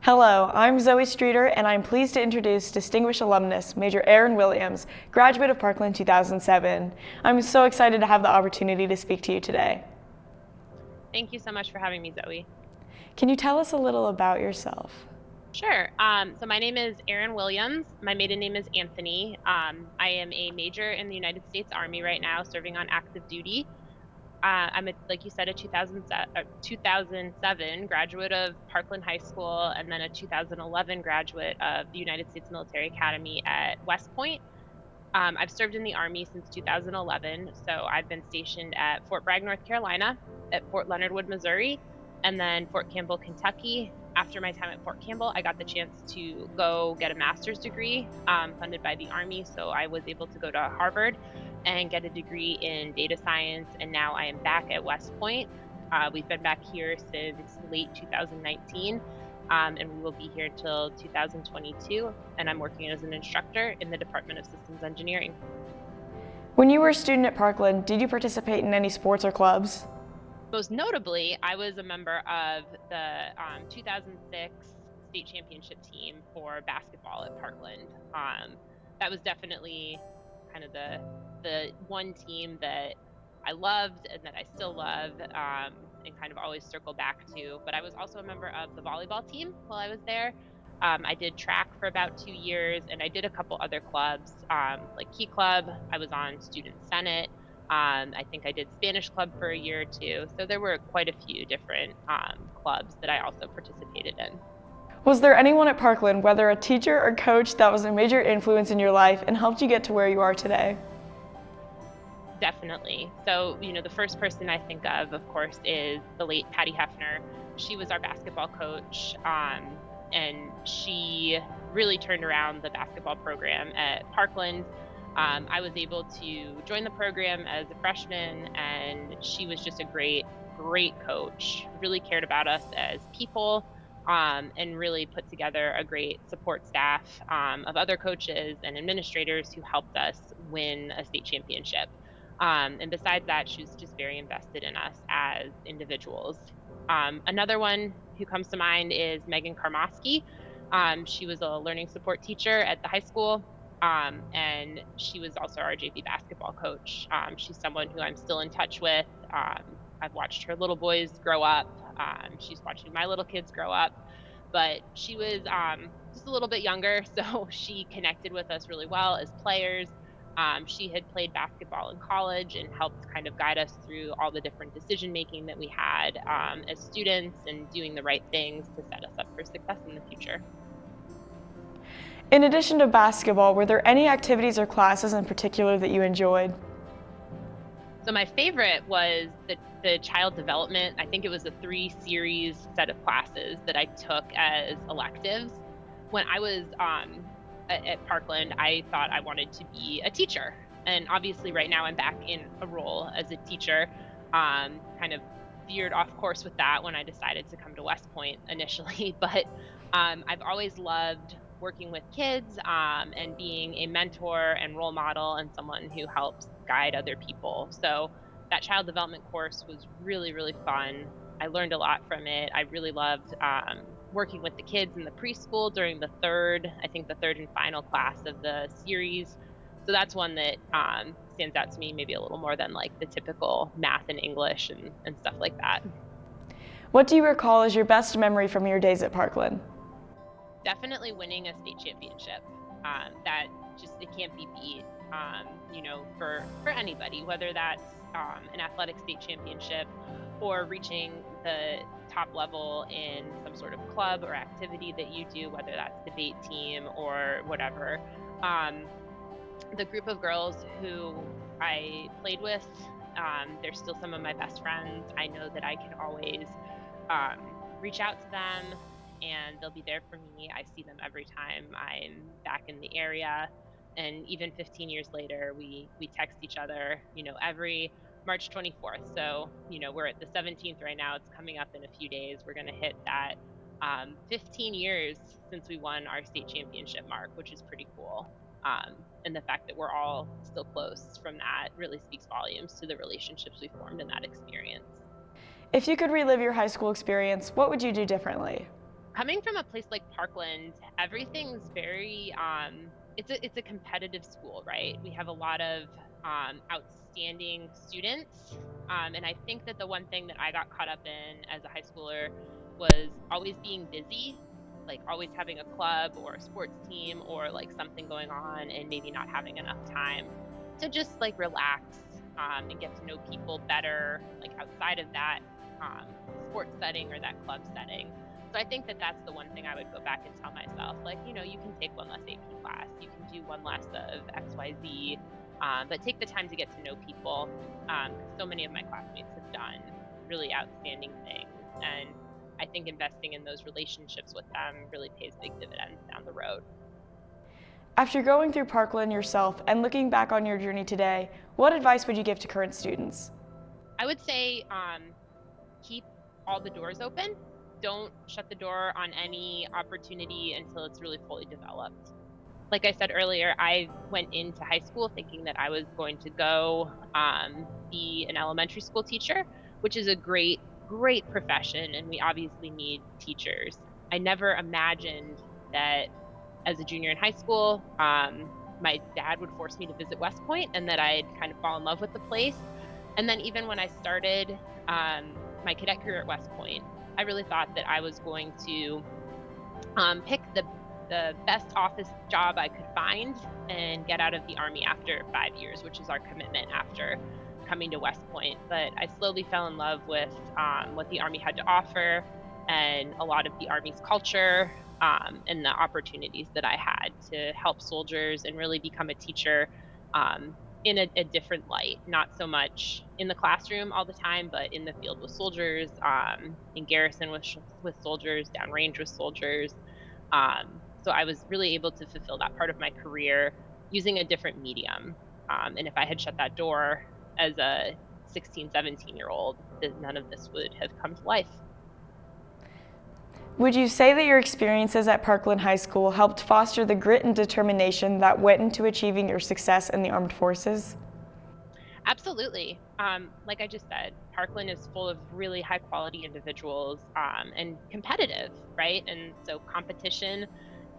Hello, I'm Zoe Streeter, and I'm pleased to introduce distinguished alumnus, Major Erin Williams, graduate of Parkland 2007. I'm so excited to have the opportunity to speak to you today. Thank you so much for having me, Zoe. Can you tell us a little about yourself? Sure. So my name is Erin Williams. My maiden name is Anthony. I am a major in the United States Army right now, serving on active duty. Like you said, a 2007 graduate of Parkland High School, and then a 2011 graduate of the United States Military Academy at West Point. I've served in the Army since 2011, so I've been stationed at Fort Bragg, North Carolina, at Fort Leonard Wood, Missouri, and then Fort Campbell, Kentucky. After my time at Fort Campbell, I got the chance to go get a master's degree funded by the Army, so I was able to go to Harvard and get a degree in data science, and now I am back at West Point. We've been back here since late 2019, and we will be here until 2022, and I'm working as an instructor in the Department of Systems Engineering. When you were a student at Parkland, did you participate in any sports or clubs? Most notably, I was a member of the 2006 state championship team for basketball at Parkland. That was definitely kind of the one team that I loved and that I still love, and kind of always circle back to. But I was also a member of the volleyball team while I was there. I did track for about 2 years, and I did a couple other clubs, like Key Club. I was on Student Senate. I think I did Spanish Club for a year or two. So there were quite a few different clubs that I also participated in. Was there anyone at Parkland, whether a teacher or coach, that was a major influence in your life and helped you get to where you are today? Definitely. So, the first person I think of course, is the late Patty Heffner. She was our basketball coach, and she really turned around the basketball program at Parkland. I was able to join the program as a freshman, and she was just a great coach, really cared about us as people, and really put together a great support staff of other coaches and administrators who helped us win a state championship. And besides that, she was just very invested in us as individuals. Another one who comes to mind is Megan Carmosky. She was a learning support teacher at the high school. And she was also our JV basketball coach. She's someone who I'm still in touch with. I've watched her little boys grow up. She's watching my little kids grow up. But she was just a little bit younger, so she connected with us really well as players. She had played basketball in college and helped kind of guide us through all the different decision making that we had as students, and doing the right things to set us up for success in the future. In addition to basketball, were there any activities or classes in particular that you enjoyed? So my favorite was the child development. I think it was a 3-series set of classes that I took as electives. When I was at Parkland, I thought I wanted to be a teacher. And obviously right now I'm back in a role as a teacher. Kind of veered off course with that when I decided to come to West Point initially. But I've always loved working with kids, and being a mentor and role model and someone who helps guide other people. So that child development course was really, really fun. I learned a lot from it. I really loved working with the kids in the preschool during the third and final class of the series. So that's one that stands out to me maybe a little more than like the typical math and English and stuff like that. What do you recall as your best memory from your days at Parkland? Definitely winning a state championship. That just, it can't be beat, for anybody, whether that's an athletic state championship or reaching the top level in some sort of club or activity that you do, whether that's debate team or whatever. The group of girls who I played with, they're still some of my best friends. I know that I can always reach out to them, and they'll be there for me. I see them every time I'm back in the area. And even 15 years later, we text each other, every March 24th. So, we're at the 17th right now. It's coming up in a few days. We're going to hit that 15 years since we won our state championship mark, which is pretty cool. And the fact that we're all still close from that really speaks volumes to the relationships we formed in that experience. If you could relive your high school experience, what would you do differently? Coming from a place like Parkland, everything's very it's a competitive school, right? We have a lot of outstanding students, and I think that the one thing that I got caught up in as a high schooler was always being busy, like always having a club or a sports team or like something going on, and maybe not having enough time to just like relax and get to know people better, like outside of that um, sports setting or that club setting. So I think that that's the one thing I would go back and tell myself, like, you know, you can take one less AP class, you can do one less of XYZ, but take the time to get to know people. So many of my classmates have done really outstanding things, and I think investing in those relationships with them really pays big dividends down the road. After going through Parkland yourself and looking back on your journey today, what advice would you give to current students? I would say keep all the doors open. Don't shut the door on any opportunity until it's really fully developed. Like I said earlier, I went into high school thinking that I was going to go be an elementary school teacher, which is a great profession, and we obviously need teachers. I never imagined that as a junior in high school, my dad would force me to visit West Point and that I'd kind of fall in love with the place. And then even when I started my cadet career at West Point, I really thought that I was going to pick the best office job I could find and get out of the Army after 5 years, which is our commitment after coming to West Point. But I slowly fell in love with what the Army had to offer and a lot of the Army's culture and the opportunities that I had to help soldiers and really become a teacher in a different light, not so much in the classroom all the time, but in the field with soldiers, in garrison with soldiers, downrange with soldiers. So I was really able to fulfill that part of my career using a different medium. And if I had shut that door as a 16, 17-year-old, none of this would have come to life. Would you say that your experiences at Parkland High School helped foster the grit and determination that went into achieving your success in the armed forces? Absolutely. Like I just said, Parkland is full of really high quality individuals and competitive, right? And so competition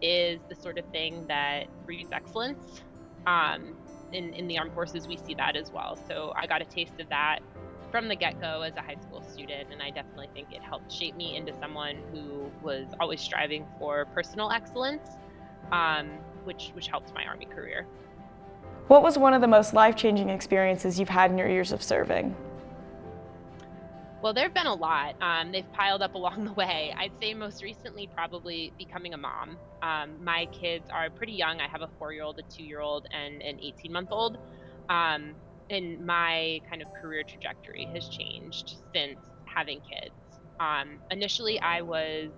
is the sort of thing that breeds excellence. In the armed forces, we see that as well. So I got a taste of that from the get-go as a high school student, and I definitely think it helped shape me into someone who was always striving for personal excellence, which helped my Army career. What was one of the most life-changing experiences you've had in your years of serving? Well, there have been a lot. They've piled up along the way. I'd say most recently probably becoming a mom. My kids are pretty young. I have a 4-year-old, a 2-year-old, and an 18-month-old. And my kind of career trajectory has changed since having kids. Initially, I was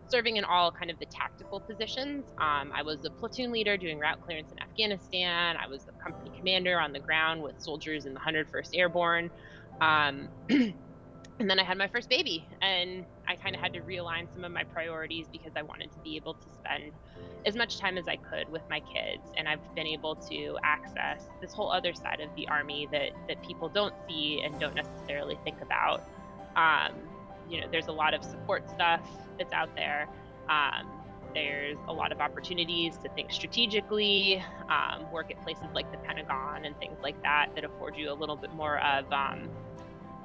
serving in all kind of the tactical positions. I was a platoon leader doing route clearance in Afghanistan. I was a company commander on the ground with soldiers in the 101st Airborne. And then I had my first baby, and I kind of had to realign some of my priorities because I wanted to be able to spend as much time as I could with my kids. And I've been able to access this whole other side of the Army that people don't see and don't necessarily think about. There's a lot of support stuff that's out there. There's a lot of opportunities to think strategically, work at places like the Pentagon and things like that afford you a little bit more of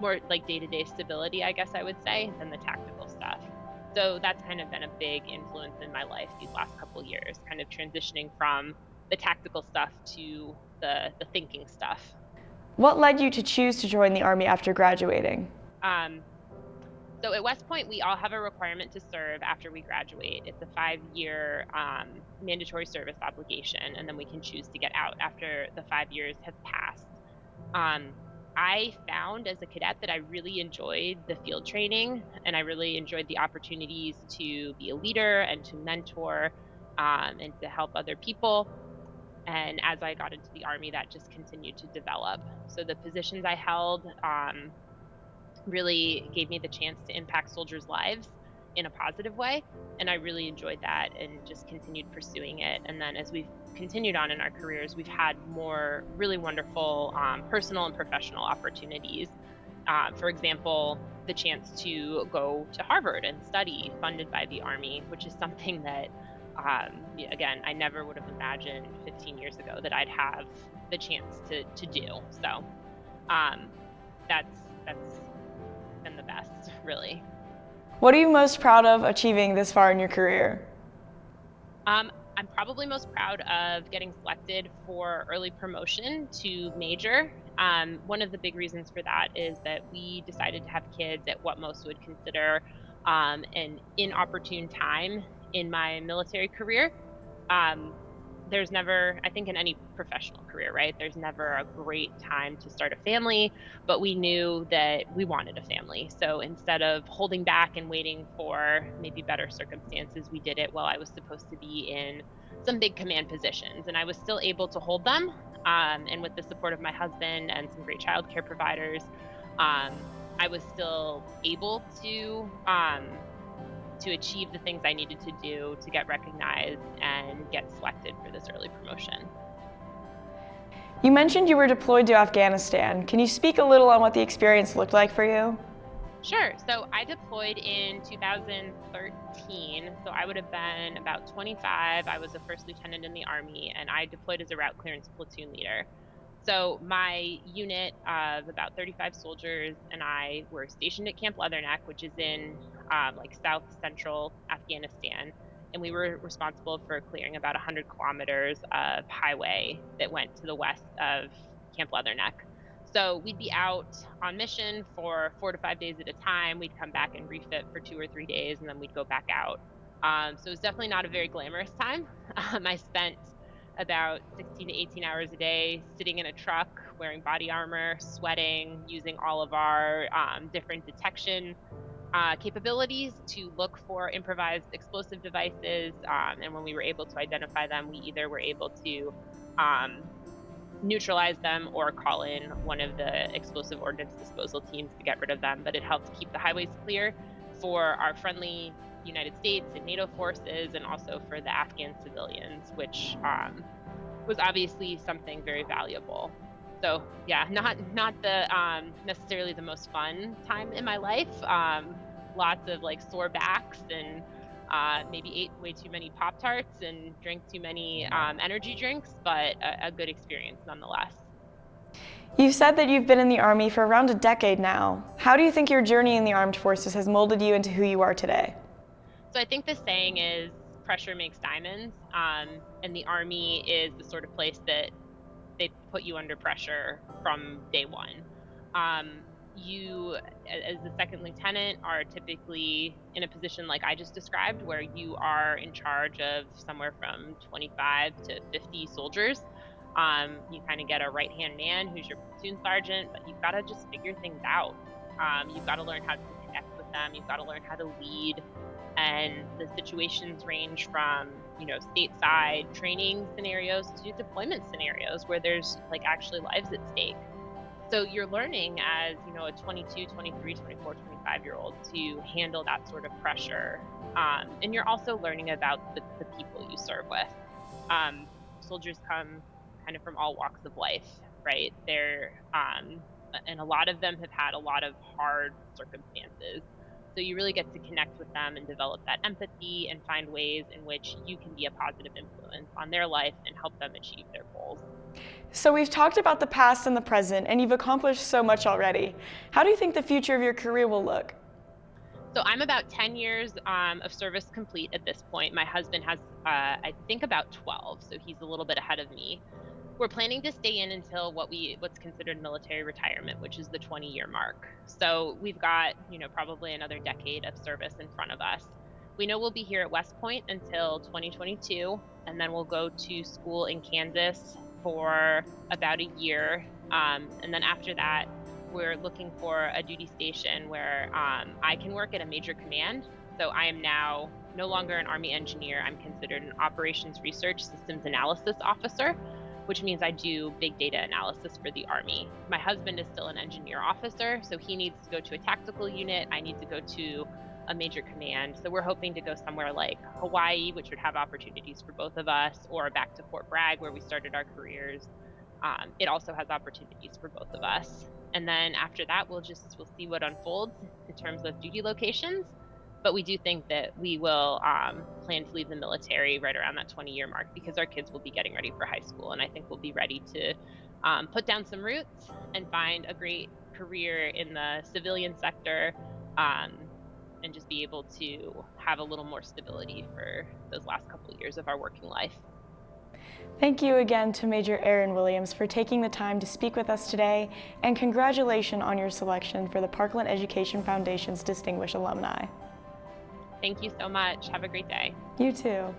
more like day-to-day stability, I guess I would say, than the tactical stuff. So that's kind of been a big influence in my life these last couple of years, kind of transitioning from the tactical stuff to the thinking stuff. What led you to choose to join the Army after graduating? So at West Point, we all have a requirement to serve after we graduate. It's a 5-year mandatory service obligation, and then we can choose to get out after the 5 years have passed. I found as a cadet that I really enjoyed the field training, and I really enjoyed the opportunities to be a leader and to mentor and to help other people. And as I got into the Army, that just continued to develop. So the positions I held really gave me the chance to impact soldiers' lives in a positive way, and I really enjoyed that and just continued pursuing it. And then as we've continued on in our careers, we've had more really wonderful personal and professional opportunities. For example, the chance to go to Harvard and study, funded by the Army, which is something that, again, I never would have imagined 15 years ago that I'd have the chance to do. So that's been the best, really. What are you most proud of achieving this far in your career? I'm probably most proud of getting selected for early promotion to major. One of the big reasons for that is that we decided to have kids at what most would consider an inopportune time in my military career. There's never, I think in any professional career, right? There's never a great time to start a family, but we knew that we wanted a family. So instead of holding back and waiting for maybe better circumstances, we did it while I was supposed to be in some big command positions, and I was still able to hold them. And with the support of my husband and some great childcare providers, I was still able to achieve the things I needed to do to get recognized and get selected for this early promotion. You mentioned you were deployed to Afghanistan. Can you speak a little on what the experience looked like for you? Sure. So I deployed in 2013. So I would have been about 25. I was a first lieutenant in the Army, and I deployed as a route clearance platoon leader. So my unit of about 35 soldiers and I were stationed at Camp Leatherneck, which is in south central Afghanistan. And we were responsible for clearing about 100 kilometers of highway that went to the west of Camp Leatherneck. So we'd be out on mission for 4 to 5 days at a time. We'd come back and refit for 2 or 3 days, and then we'd go back out. So it was definitely not a very glamorous time. I spent about 16 to 18 hours a day sitting in a truck, wearing body armor, sweating, using all of our different detection capabilities to look for improvised explosive devices. And when we were able to identify them, we either were able to neutralize them or call in one of the explosive ordnance disposal teams to get rid of them. But it helped keep the highways clear for our friendly United States and NATO forces, and also for the Afghan civilians, which was obviously something very valuable. So yeah, not the necessarily the most fun time in my life. Lots of sore backs, and maybe ate way too many Pop-Tarts and drank too many energy drinks, but a good experience nonetheless. You've said that you've been in the Army for around a decade now. How do you think your journey in the armed forces has molded you into who you are today? So I think the saying is pressure makes diamonds, and the Army is the sort of place that they put you under pressure from day one. You, as the second lieutenant, are typically in a position like I just described, where you are in charge of somewhere from 25 to 50 soldiers. You kind of get a right-hand man who's your platoon sergeant, but you've got to just figure things out. You've got to learn how to connect with them. You've got to learn how to lead. And the situations range from, stateside training scenarios to deployment scenarios where there's actually lives at stake. So you're learning as, a 22, 23, 24, 25-year-old to handle that sort of pressure. And you're also learning about the people you serve with. Soldiers come kind of from all walks of life, right? And a lot of them have had a lot of hard circumstances. So you really get to connect with them and develop that empathy and find ways in which you can be a positive influence on their life and help them achieve their goals. So we've talked about the past and the present, and you've accomplished so much already. How do you think the future of your career will look? So I'm about 10 years of service complete at this point. My husband has, I think, about 12, so he's a little bit ahead of me. We're planning to stay in until what's considered military retirement, which is the 20-year mark. So we've got, probably another decade of service in front of us. We know we'll be here at West Point until 2022, and then we'll go to school in Kansas for about a year. And then after that, we're looking for a duty station where I can work at a major command. So I am now no longer an Army engineer. I'm considered an operations research systems analysis officer, which means I do big data analysis for the Army. My husband is still an engineer officer, so he needs to go to a tactical unit. I need to go to a major command. So we're hoping to go somewhere like Hawaii, which would have opportunities for both of us, or back to Fort Bragg, where we started our careers. it also has opportunities for both of us. And then after that, we'll see what unfolds in terms of duty locations. But we do think that we will plan to leave the military right around that 20-year mark, because our kids will be getting ready for high school. And I think we'll be ready to put down some roots and find a great career in the civilian sector, and just be able to have a little more stability for those last couple of years of our working life. Thank you again to Major Erin Williams for taking the time to speak with us today, and congratulations on your selection for the Parkland Education Foundation's Distinguished Alumni. Thank you so much. Have a great day. You too.